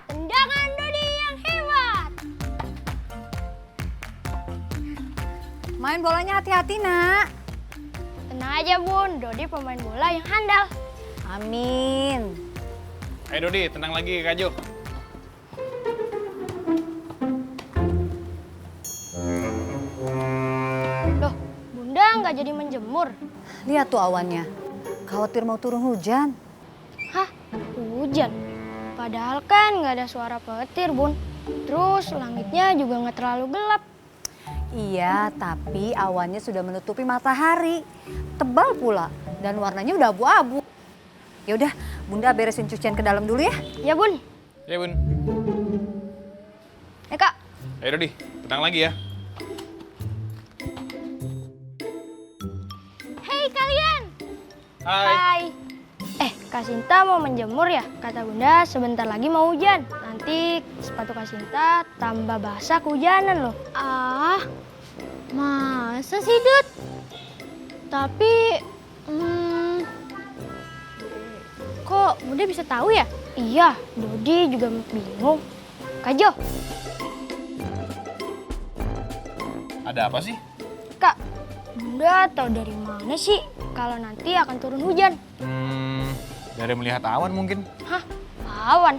Tendangan Dodi yang hebat. Main bolanya hati-hati, Nak. Tenang aja Bun, Dodi pemain bola yang handal. Amin. Ayo Dodi, tenang lagi Kak Jo. Loh, Bunda nggak jadi menjemur? Lihat tuh awannya. Khawatir mau turun hujan. Hah, hujan? Padahal kan nggak ada suara petir Bun. Terus langitnya juga nggak terlalu gelap. Iya, tapi awannya sudah menutupi matahari. Tebal pula dan warnanya udah abu-abu. Ya udah, Bunda beresin cucian ke dalam dulu ya. Ya Bun. Ya Bun. Kak. Ayo Dodi, tenang lagi ya. Hei kalian. Hai. Kak Sinta mau menjemur ya? Kata Bunda sebentar lagi mau hujan. Nanti sepatu Kak Sinta tambah basah kehujanan loh. Ah, masa sih, Dut? Tapi, kok Bunda bisa tahu ya? Iya, Dodi juga bingung. Kak Jo, Ada apa sih? Kak, Bunda tahu dari mana sih kalau nanti akan turun hujan? Dari melihat awan mungkin. Hah, awan?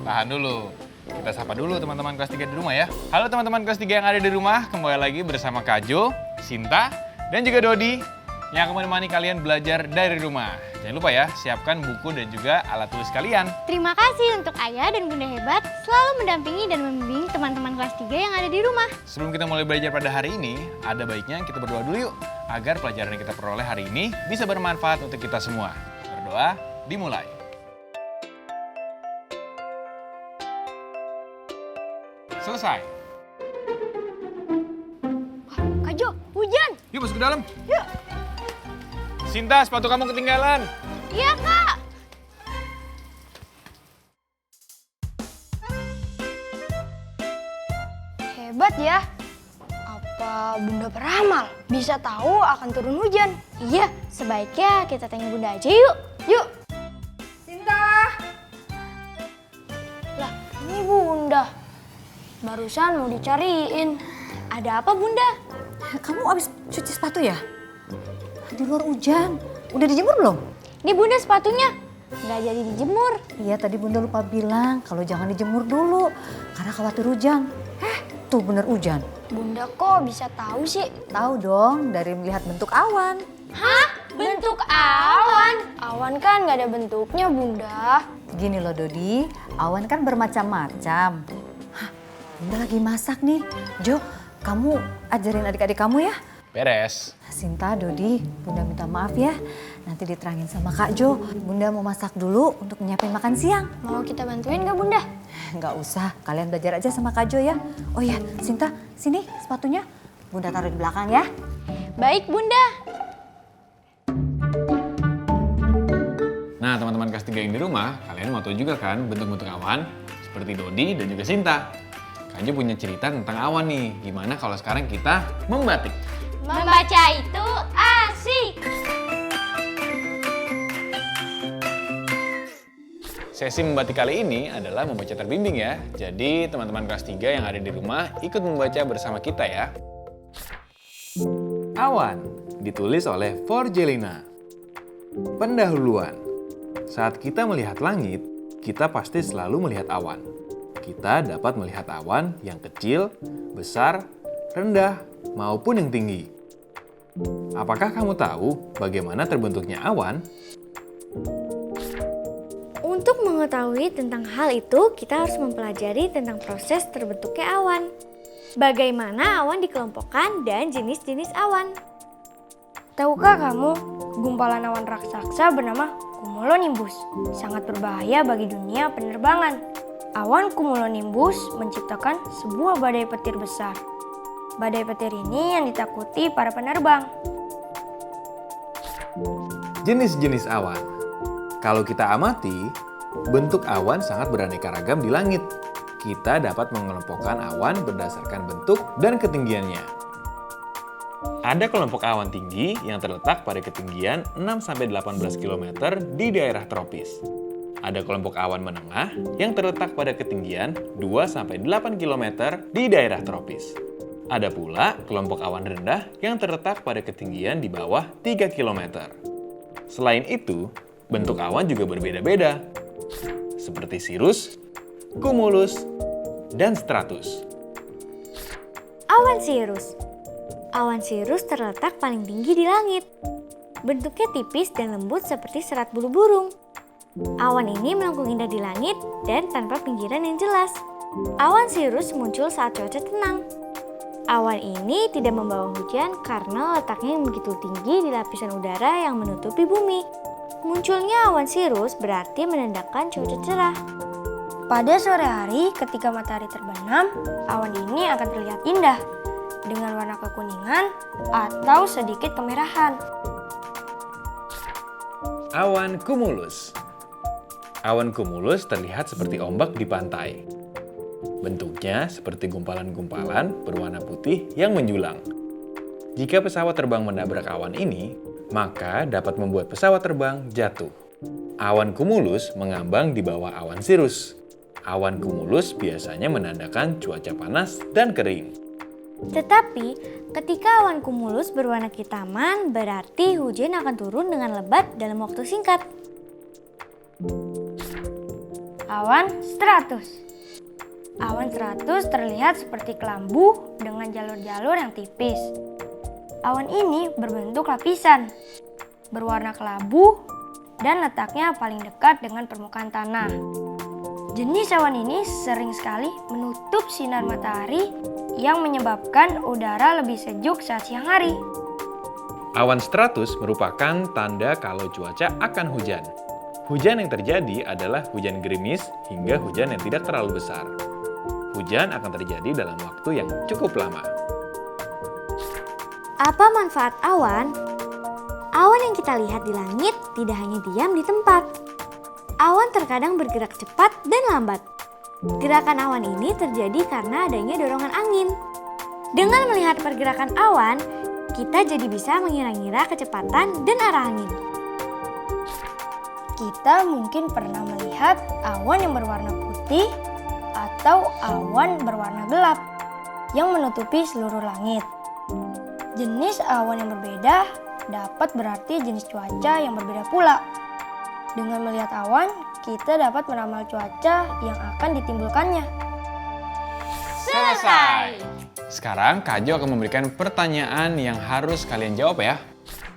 Tahan dulu. Kita sapa dulu teman-teman kelas 3 di rumah ya. Halo teman-teman kelas 3 yang ada di rumah, kembali lagi bersama Kak Jo, Sinta, dan juga Dodi yang akan menemani kalian belajar dari rumah. Jangan lupa ya, siapkan buku dan juga alat tulis kalian. Terima kasih untuk Ayah dan Bunda hebat selalu mendampingi dan membimbing teman-teman kelas 3 yang ada di rumah. Sebelum kita mulai belajar pada hari ini, ada baiknya kita berdoa dulu yuk, agar pelajaran yang kita peroleh hari ini bisa bermanfaat untuk kita semua. Berdoa, dimulai. Selesai. Kak Jo, hujan! Yuk masuk ke dalam. Yuk. Sinta, sepatu kamu ketinggalan. Iya, Kak. Hebat ya. Apa Bunda beramal? Bisa tahu akan turun hujan. Iya, sebaiknya kita tanya Bunda aja yuk. Yuk. Sinta. Lah, ini Bunda. Barusan mau dicariin. Ada apa, Bunda? Kamu habis cuci sepatu ya? Di luar hujan. Udah dijemur belum? Ini Bunda sepatunya. Nggak jadi dijemur. Iya, tadi Bunda lupa bilang kalau jangan dijemur dulu karena khawatir hujan. Tuh bener hujan. Bunda kok bisa tahu sih? Tahu dong dari melihat bentuk awan. Hah? Bentuk awan? Awan kan nggak ada bentuknya, Bunda. Gini loh Dodi, awan kan bermacam-macam. Hah, Bunda lagi masak nih. Jo, kamu ajarin adik-adik kamu ya. Beres. Sinta, Dodi, Bunda minta maaf ya. Nanti diterangin sama Kak Jo. Bunda mau masak dulu untuk menyiapin makan siang. Mau kita bantuin nggak, Bunda? Nggak usah, kalian belajar aja sama Kak Jo ya. Oh ya, Sinta, sini sepatunya. Bunda taruh di belakang ya. Baik, Bunda. Nah teman-teman kelas 3 yang di rumah, kalian mau tahu juga kan bentuk-bentuk awan? Seperti Dodi dan juga Sinta. Kak Jo punya cerita tentang awan nih. Gimana kalau sekarang kita membatik? Membaca itu asik. Sesi membatik kali ini adalah membaca terbimbing ya. Jadi teman-teman kelas 3 yang ada di rumah ikut membaca bersama kita ya. Awan ditulis oleh Forgelina. Pendahuluan. Saat kita melihat langit, kita pasti selalu melihat awan. Kita dapat melihat awan yang kecil, besar, rendah, maupun yang tinggi. Apakah kamu tahu bagaimana terbentuknya awan? Untuk mengetahui tentang hal itu, kita harus mempelajari tentang proses terbentuknya awan. Bagaimana awan dikelompokkan dan jenis-jenis awan. Tahukah kamu, gumpalan awan raksasa bernama cumulonimbus sangat berbahaya bagi dunia penerbangan. Awan cumulonimbus menciptakan sebuah badai petir besar. Badai petir ini yang ditakuti para penerbang. Jenis-jenis awan. Kalau kita amati, bentuk awan sangat beraneka ragam di langit. Kita dapat mengelompokkan awan berdasarkan bentuk dan ketinggiannya. Ada kelompok awan tinggi yang terletak pada ketinggian 6-18 km di daerah tropis. Ada kelompok awan menengah yang terletak pada ketinggian 2-8 km di daerah tropis. Ada pula kelompok awan rendah yang terletak pada ketinggian di bawah 3 km. Selain itu, bentuk awan juga berbeda-beda, seperti cirrus, cumulus, dan stratus. Awan cirrus. Awan cirrus terletak paling tinggi di langit. Bentuknya tipis dan lembut seperti serat bulu burung. Awan ini melengkung indah di langit dan tanpa pinggiran yang jelas. Awan cirrus muncul saat cuaca tenang. Awan ini tidak membawa hujan karena letaknya yang begitu tinggi di lapisan udara yang menutupi bumi. Munculnya awan cirrus berarti menandakan cuaca cerah. Pada sore hari ketika matahari terbenam, awan ini akan terlihat indah dengan warna kekuningan atau sedikit kemerahan. Awan cumulus. Awan cumulus terlihat seperti ombak di pantai. Bentuknya seperti gumpalan-gumpalan berwarna putih yang menjulang. Jika pesawat terbang menabrak awan ini, maka dapat membuat pesawat terbang jatuh. Awan cumulus mengambang di bawah awan cirrus. Awan cumulus biasanya menandakan cuaca panas dan kering. Tetapi, ketika awan cumulus berwarna kehitaman, berarti hujan akan turun dengan lebat dalam waktu singkat. Awan stratus. Awan stratus terlihat seperti kelambu dengan jalur-jalur yang tipis. Awan ini berbentuk lapisan, berwarna kelabu, dan letaknya paling dekat dengan permukaan tanah. Jenis awan ini sering sekali menutup sinar matahari yang menyebabkan udara lebih sejuk saat siang hari. Awan stratus merupakan tanda kalau cuaca akan hujan. Hujan yang terjadi adalah hujan gerimis hingga hujan yang tidak terlalu besar. Hujan akan terjadi dalam waktu yang cukup lama. Apa manfaat awan? Awan yang kita lihat di langit tidak hanya diam di tempat. Awan terkadang bergerak cepat dan lambat. Gerakan awan ini terjadi karena adanya dorongan angin. Dengan melihat pergerakan awan, kita jadi bisa mengira-ngira kecepatan dan arah angin. Kita mungkin pernah melihat awan yang berwarna putih atau awan berwarna gelap yang menutupi seluruh langit. Jenis awan yang berbeda dapat berarti jenis cuaca yang berbeda pula. Dengan melihat awan, kita dapat meramal cuaca yang akan ditimbulkannya. Selesai! Sekarang Kak Jo akan memberikan pertanyaan yang harus kalian jawab ya.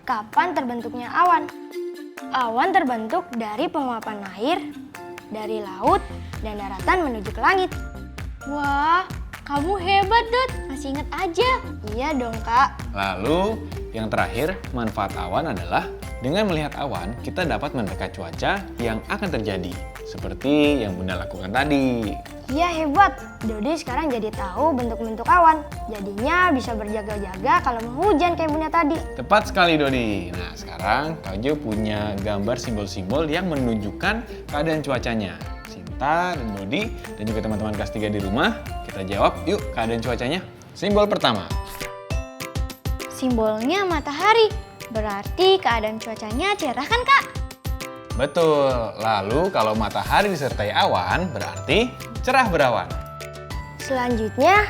Kapan terbentuknya awan? Awan terbentuk dari penguapan air, dari laut, dan daratan menuju ke langit. Wah, kamu hebat, Dut. Masih ingat aja. Iya dong, Kak. Lalu, yang terakhir, manfaat awan adalah dengan melihat awan, kita dapat menerka cuaca yang akan terjadi. Seperti yang Bunda lakukan tadi. Iya hebat. Dodi sekarang jadi tahu bentuk-bentuk awan. Jadinya bisa berjaga-jaga kalau mau hujan kayak Bunda tadi. Tepat sekali, Dodi. Nah, sekarang Kak Jo punya gambar simbol-simbol yang menunjukkan keadaan cuacanya. Sinta dan Dodi dan juga teman-teman kelas 3 di rumah, kita jawab yuk keadaan cuacanya. Simbol pertama. Simbolnya matahari. Berarti keadaan cuacanya cerah kan, Kak? Betul. Lalu kalau matahari disertai awan, berarti cerah berawan. Selanjutnya,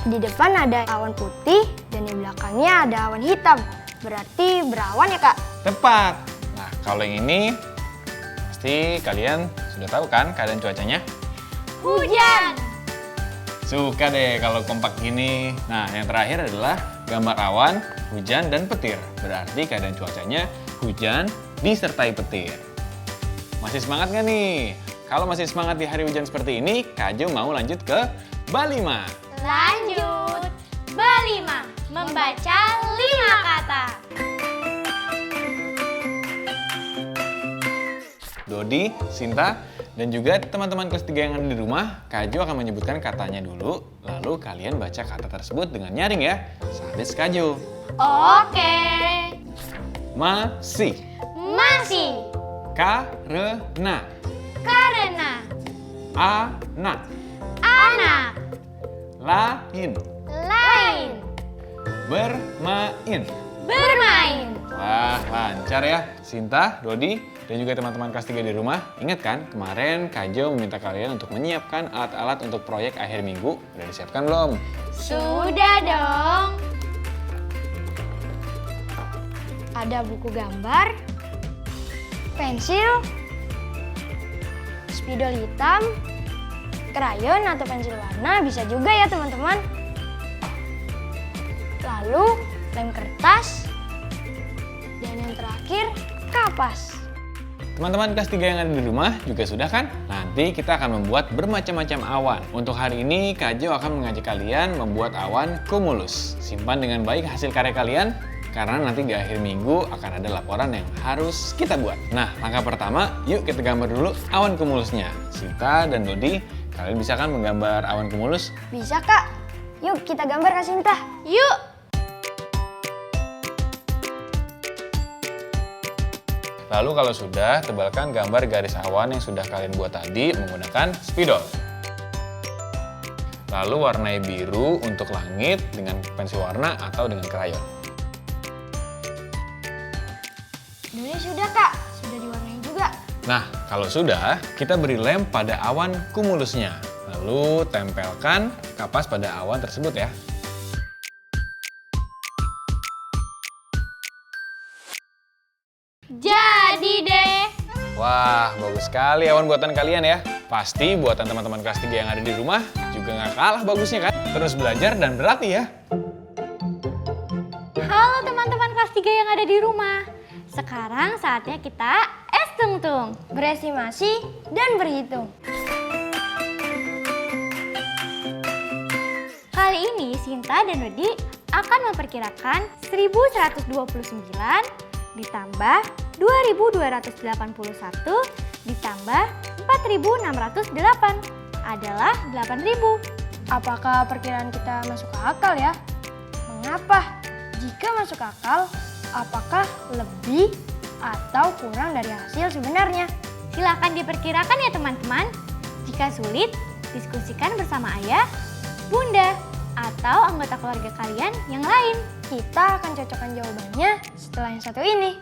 di depan ada awan putih dan di belakangnya ada awan hitam. Berarti berawan ya, Kak? Tepat. Nah, kalau yang ini, pasti kalian sudah tahu kan keadaan cuacanya? Hujan! Suka deh kalau kompak gini. Nah, yang terakhir adalah gambar awan, hujan, dan petir. Berarti keadaan cuacanya hujan disertai petir. Masih semangat nggak nih? Kalau masih semangat di hari hujan seperti ini, Kak Jo mau lanjut ke Balima. Lanjut. Balima, membaca 5 kata. Dodi, Sinta, Dan juga teman-teman kelas 3 yang ada di rumah, Kak Jo akan menyebutkan katanya dulu, lalu kalian baca kata tersebut dengan nyaring ya. Sadis Kak Jo. Oke. Masih. Masih. Karena. Karena. Anak. Anak. Lain. Lain. Bermain. Bermain. Wah, lancar ya. Sinta, Dodi, dan juga teman-teman kelas 3 di rumah. Ingat kan, kemarin Kak Jo meminta kalian untuk menyiapkan alat-alat untuk proyek akhir minggu. Udah disiapkan belum? Sudah dong. Ada buku gambar, pensil, spidol hitam, krayon atau pensil warna bisa juga ya teman-teman. Lalu lem kertas, dan yang terakhir kapas. Teman-teman kelas 3 yang ada di rumah juga sudah kan? Nanti kita akan membuat bermacam-macam awan. Untuk hari ini, Kak Jo akan mengajak kalian membuat awan cumulus. Simpan dengan baik hasil karya kalian, karena nanti di akhir minggu akan ada laporan yang harus kita buat. Nah, langkah pertama, yuk kita gambar dulu awan cumulusnya. Sinta dan Dodi, kalian bisa kan menggambar awan cumulus? Bisa Kak? Yuk kita gambar Kak Sinta. Yuk. Lalu kalau sudah, tebalkan gambar garis awan yang sudah kalian buat tadi menggunakan spidol. Lalu warnai biru untuk langit dengan pensil warna atau dengan krayon. Ini sudah Kak, sudah diwarnai juga. Nah, kalau sudah, kita beri lem pada awan cumulusnya. Lalu tempelkan kapas pada awan tersebut ya. Jadi deh. Wah, bagus sekali awan buatan kalian ya. Pasti buatan teman-teman kelas 3 yang ada di rumah juga nggak kalah bagusnya kan? Terus belajar dan berlatih ya. Halo teman-teman kelas 3 yang ada di rumah. Sekarang saatnya kita tungtung. Berestimasi dan berhitung. Kali ini Sinta dan Dodi akan memperkirakan 1129 ditambah 2281 ditambah 4608 adalah 8000. Apakah perkiraan kita masuk akal ya? Mengapa? Jika masuk akal, apakah lebih atau kurang dari hasil sebenarnya? Silakan diperkirakan ya teman-teman. Jika sulit, diskusikan bersama ayah, bunda, atau anggota keluarga kalian yang lain. Kita akan cocokkan jawabannya setelah yang satu ini.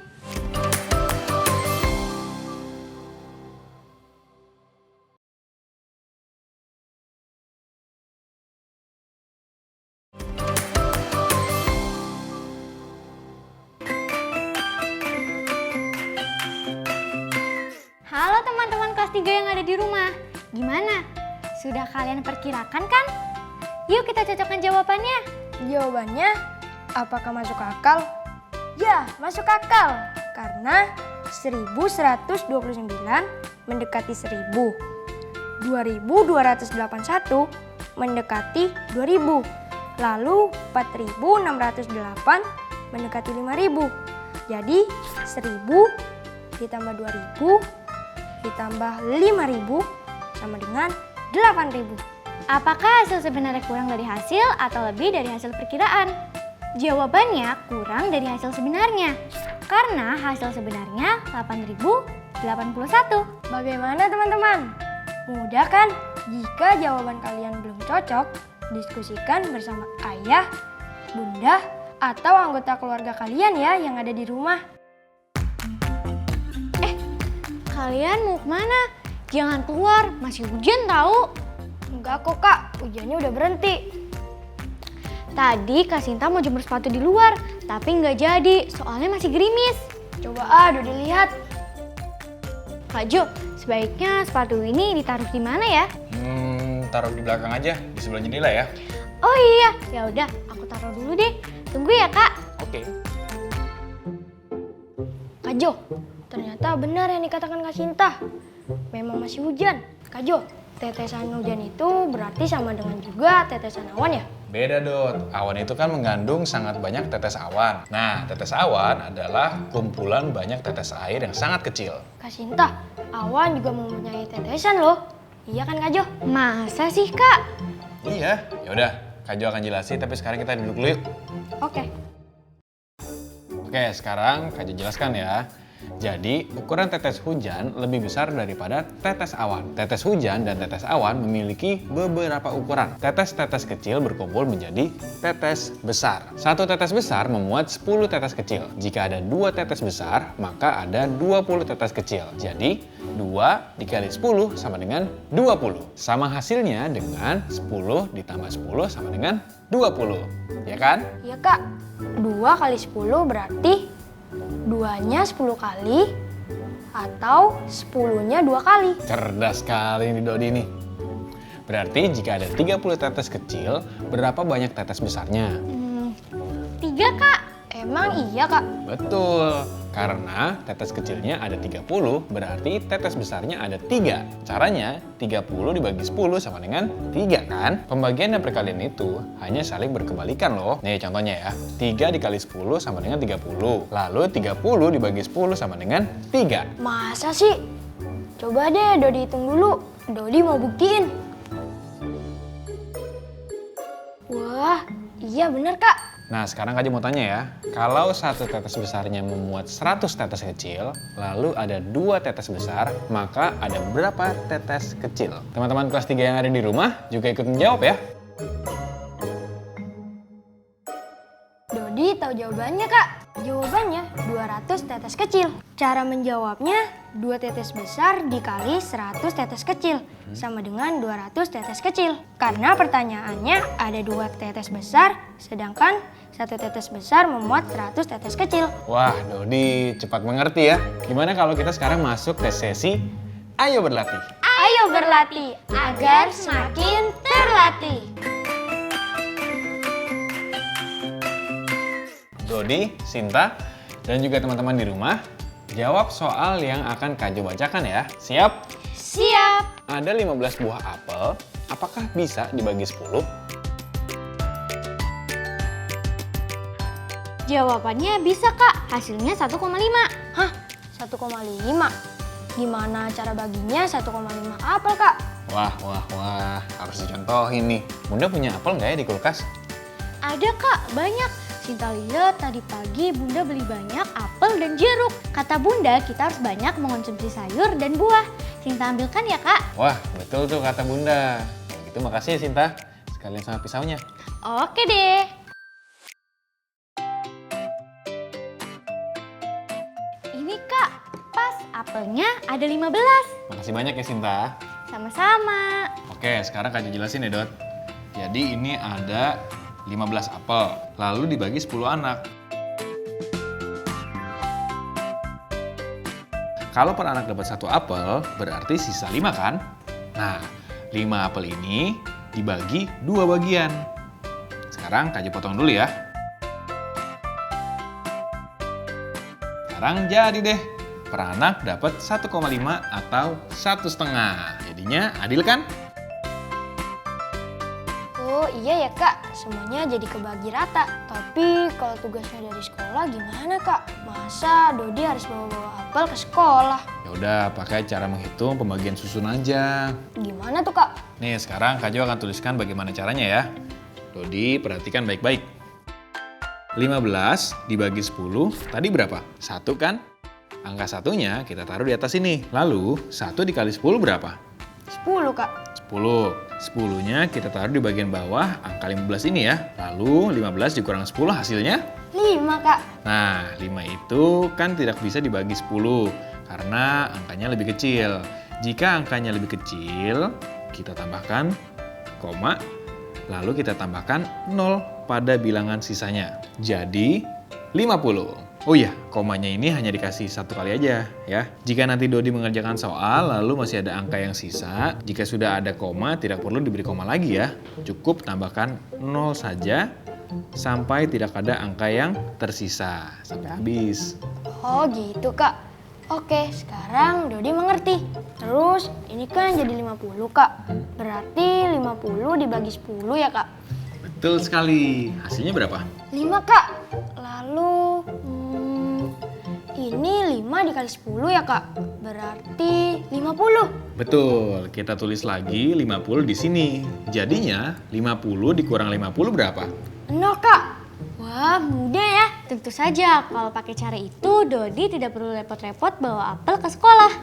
Halo teman-teman kelas 3 yang ada di rumah. Gimana? Sudah kalian perkirakan kan? Yuk kita cocokkan jawabannya. Jawabannya, apakah masuk akal? Ya, masuk akal. Karena 1129 mendekati 1000. 2281 mendekati 2000. Lalu 4608 mendekati 5000. Jadi 1000 ditambah 2000 ditambah 5000 sama dengan 8000. Apakah hasil sebenarnya kurang dari hasil atau lebih dari hasil perkiraan? Jawabannya kurang dari hasil sebenarnya. Karena hasil sebenarnya 8081. Bagaimana teman-teman? Mudah kan? Jika jawaban kalian belum cocok, diskusikan bersama ayah, bunda, atau anggota keluarga kalian ya yang ada di rumah. Kalian mau kemana? Jangan keluar, masih hujan tahu. Enggak kok Kak, hujannya udah berhenti. Tadi Kak Sinta mau jemur sepatu di luar, tapi nggak jadi, soalnya masih gerimis. Coba udah dilihat. Kak Jo, sebaiknya sepatu ini ditaruh di mana ya? Taruh di belakang aja, di sebelah jendela ya. Oh iya, ya udah, aku taruh dulu deh. Tunggu ya Kak. Oke. Kak Jo, ternyata benar yang dikatakan Kak Sinta. Memang masih hujan. Kak Jo, tetesan hujan itu berarti sama dengan juga tetesan awan ya? Beda, Dot. Awan itu kan mengandung sangat banyak tetes awan. Nah, tetes awan adalah kumpulan banyak tetes air yang sangat kecil. Kak Sinta, awan juga mempunyai tetesan loh. Iya kan Kak Jo? Masa sih Kak? Iya, yaudah. Kak Jo akan jelasin, tapi sekarang kita duduk dulu yuk. Oke. Oke, sekarang Kak Jo jelaskan ya. Jadi, ukuran tetes hujan lebih besar daripada tetes awan. Tetes hujan dan tetes awan memiliki beberapa ukuran. Tetes-tetes kecil berkumpul menjadi tetes besar. Satu tetes besar memuat 10 tetes kecil. Jika ada 2 tetes besar, maka ada 20 tetes kecil. Jadi, 2 dikali 10 sama dengan 20. Sama hasilnya dengan 10 ditambah 10 sama dengan 20. Ya kan? Iya Kak, 2 kali 10 berarti 2-nya 10 kali atau 10-nya 2 kali. Cerdas sekali nih Dodi nih. Berarti jika ada 30 tetes kecil, berapa banyak tetes besarnya? 3 Kak. Emang iya Kak? Betul, karena tetes kecilnya ada 30, berarti tetes besarnya ada 3. Caranya, 30 dibagi 10 sama dengan 3 kan? Pembagian dan perkalian itu hanya saling berkebalikan loh. Nih contohnya ya, 3 dikali 10 sama dengan 30. Lalu 30 dibagi 10 sama dengan 3. Masa sih? Coba deh Dodi hitung dulu. Dodi mau buktiin. Wah, iya bener Kak. Nah, sekarang Kak Jo mau tanya ya, kalau satu tetes besarnya memuat 100 tetes kecil, lalu ada 2 tetes besar, maka ada berapa tetes kecil? Teman-teman kelas 3 yang ada di rumah juga ikut menjawab ya. Dodi tahu jawabannya Kak. Jawabannya 200 tetes kecil. Cara menjawabnya 2 tetes besar dikali 100 tetes kecil sama dengan 200 tetes kecil. Karena pertanyaannya ada 2 tetes besar sedangkan 1 tetes besar memuat 100 tetes kecil. Wah, Dodi cepat mengerti ya. Gimana kalau kita sekarang masuk ke sesi Ayo Berlatih? Ayo berlatih agar semakin terlatih. Dodi, Sinta, dan juga teman-teman di rumah, jawab soal yang akan Kak Jo bacakan ya. Siap? Siap. Ada 15 buah apel, apakah bisa dibagi 10? Jawabannya bisa Kak, hasilnya 1,5. Hah? 1,5? Gimana cara baginya 1,5 apel Kak? Wah, harus dicontohin nih. Bunda punya apel nggak ya di kulkas? Ada Kak, banyak. Sinta lihat tadi pagi Bunda beli banyak apel dan jeruk. Kata Bunda kita harus banyak mengonsumsi sayur dan buah. Sinta ambilkan ya Kak? Wah, betul tuh kata Bunda. Kalau gitu makasih ya Sinta. Sekalian sama pisaunya. Oke deh. Ini Kak, pas apelnya ada 15. Makasih banyak ya Sinta. Sama-sama. Oke, sekarang Kak Jo jelasin ya Dot. Jadi ini ada 15 apel, lalu dibagi 10 anak. Kalau per anak dapat 1 apel, berarti sisa 5 kan? Nah, 5 apel ini dibagi 2 bagian. Sekarang Kak Jo potong dulu ya. Sekarang jadi deh, per anak dapat 1,5 atau 1,5. Jadinya adil kan? Oh iya ya Kak, semuanya jadi kebagi rata. Tapi kalau tugasnya dari sekolah gimana Kak? Masa Dodi harus bawa-bawa apel ke sekolah? Ya udah, pakai cara menghitung pembagian susun aja. Gimana tuh Kak? Nih, sekarang Kak Jo akan tuliskan bagaimana caranya ya. Dodi, perhatikan baik-baik. 15 dibagi 10, tadi berapa? 1 kan? Angka satunya kita taruh di atas ini. Lalu, 1 dikali 10 berapa? 10 Kak. 10. 10-nya kita taruh di bagian bawah angka 15 ini ya. Lalu 15 dikurang 10 hasilnya? 5 Kak. Nah, 5 itu kan tidak bisa dibagi 10 karena angkanya lebih kecil. Jika angkanya lebih kecil, kita tambahkan koma, lalu kita tambahkan 0 pada bilangan sisanya. Jadi 50. Oh iya, komanya ini hanya dikasih 1 kali aja ya. Jika nanti Dodi mengerjakan soal lalu masih ada angka yang sisa, jika sudah ada koma tidak perlu diberi koma lagi ya. Cukup tambahkan 0 saja sampai tidak ada angka yang tersisa sampai habis. Oh gitu Kak. Oke, sekarang Dodi mengerti. Terus ini kan jadi 50 Kak. Berarti 50 dibagi 10 ya Kak? Betul sekali. Hasilnya berapa? 5, Kak. Lalu, ini 5 dikali 10 ya, Kak? Berarti 50. Betul, kita tulis lagi 50 di sini. Jadinya 50 dikurang 50 berapa? 0, Kak. Wah, mudah ya. Tentu saja kalau pakai cara itu Dodi tidak perlu repot-repot bawa apel ke sekolah.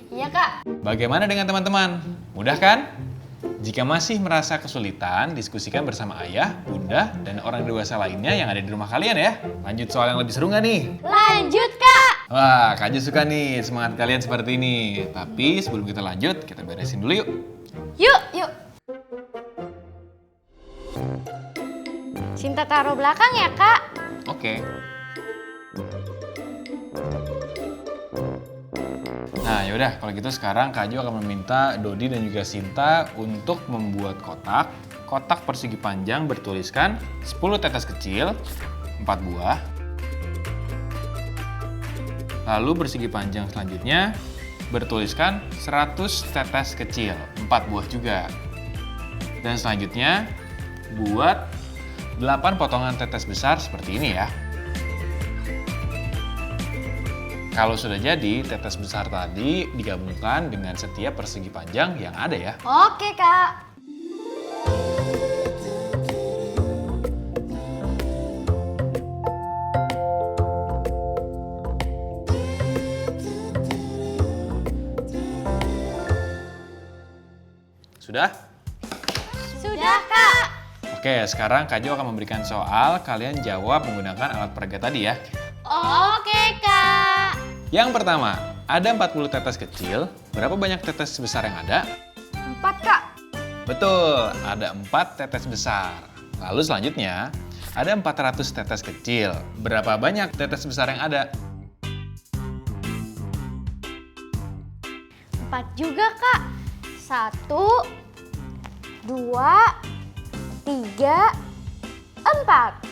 Iya, Kak. Bagaimana dengan teman-teman? Mudah kan? Jika masih merasa kesulitan, diskusikan bersama ayah, bunda, dan orang dewasa lainnya yang ada di rumah kalian ya. Lanjut soal yang lebih seru nggak nih? Lanjut, Kak. Wah, Kak Jo suka nih semangat kalian seperti ini. Tapi sebelum kita lanjut, kita beresin dulu yuk. Yuk. Yuk. Cinta taruh belakang ya, Kak. Oke. Nah yaudah, kalau gitu sekarang Kak Jo akan meminta Dodi dan juga Sinta untuk membuat kotak persegi panjang bertuliskan 10 tetes kecil, 4 buah. Lalu persegi panjang selanjutnya bertuliskan 100 tetes kecil, 4 buah juga. Dan selanjutnya buat 8 potongan tetes besar seperti ini ya. Kalau sudah jadi, tetes besar tadi digabungkan dengan setiap persegi panjang yang ada ya. Oke, Kak. Sudah? Sudah, Kak. Oke, sekarang Kak Jo akan memberikan soal, kalian jawab menggunakan alat peraga tadi ya. Oke, Kak. Yang pertama, ada 40 tetes kecil, berapa banyak tetes besar yang ada? 4, Kak. Betul, ada 4 tetes besar. Lalu selanjutnya, ada 400 tetes kecil, berapa banyak tetes besar yang ada? 4 juga, Kak. 1, 2, 3, 4.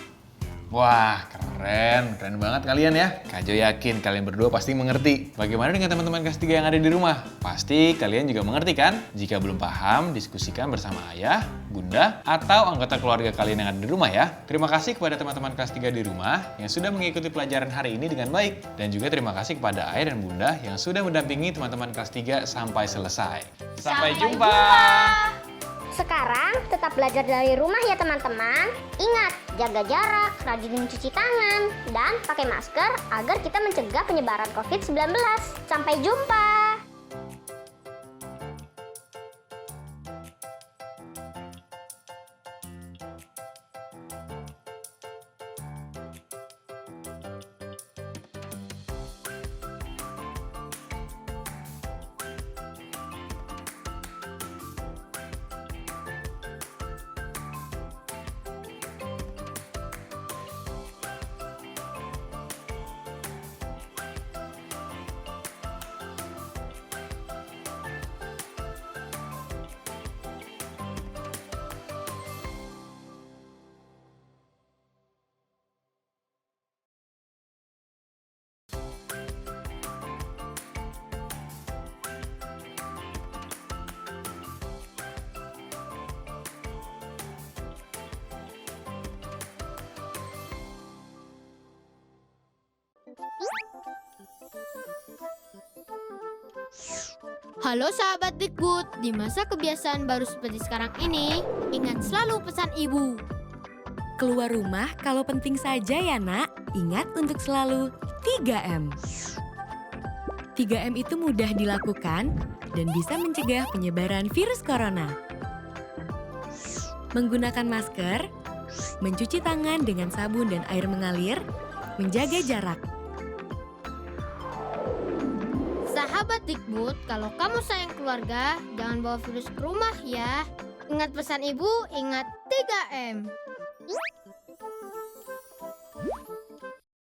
Wah, keren banget kalian ya. Kak Jo yakin kalian berdua pasti mengerti. Bagaimana dengan teman-teman kelas 3 yang ada di rumah? Pasti kalian juga mengerti kan? Jika belum paham, diskusikan bersama ayah, bunda, atau anggota keluarga kalian yang ada di rumah ya. Terima kasih kepada teman-teman kelas 3 di rumah yang sudah mengikuti pelajaran hari ini dengan baik. Dan juga terima kasih kepada ayah dan bunda yang sudah mendampingi teman-teman kelas 3 sampai selesai. Sampai jumpa! Sekarang tetap belajar dari rumah ya teman-teman. Ingat, jaga jarak, rajin mencuci tangan, dan pakai masker agar kita mencegah penyebaran COVID-19. Sampai jumpa! Halo sahabat Dikbud, di masa kebiasaan baru seperti sekarang ini, ingat selalu pesan ibu. Keluar rumah kalau penting saja ya nak, ingat untuk selalu 3M. 3M itu mudah dilakukan dan bisa mencegah penyebaran virus corona. Menggunakan masker, mencuci tangan dengan sabun dan air mengalir, menjaga jarak. Sahabat Dikbud, kalau kamu sayang keluarga, jangan bawa virus ke rumah ya. Ingat pesan ibu, ingat 3M.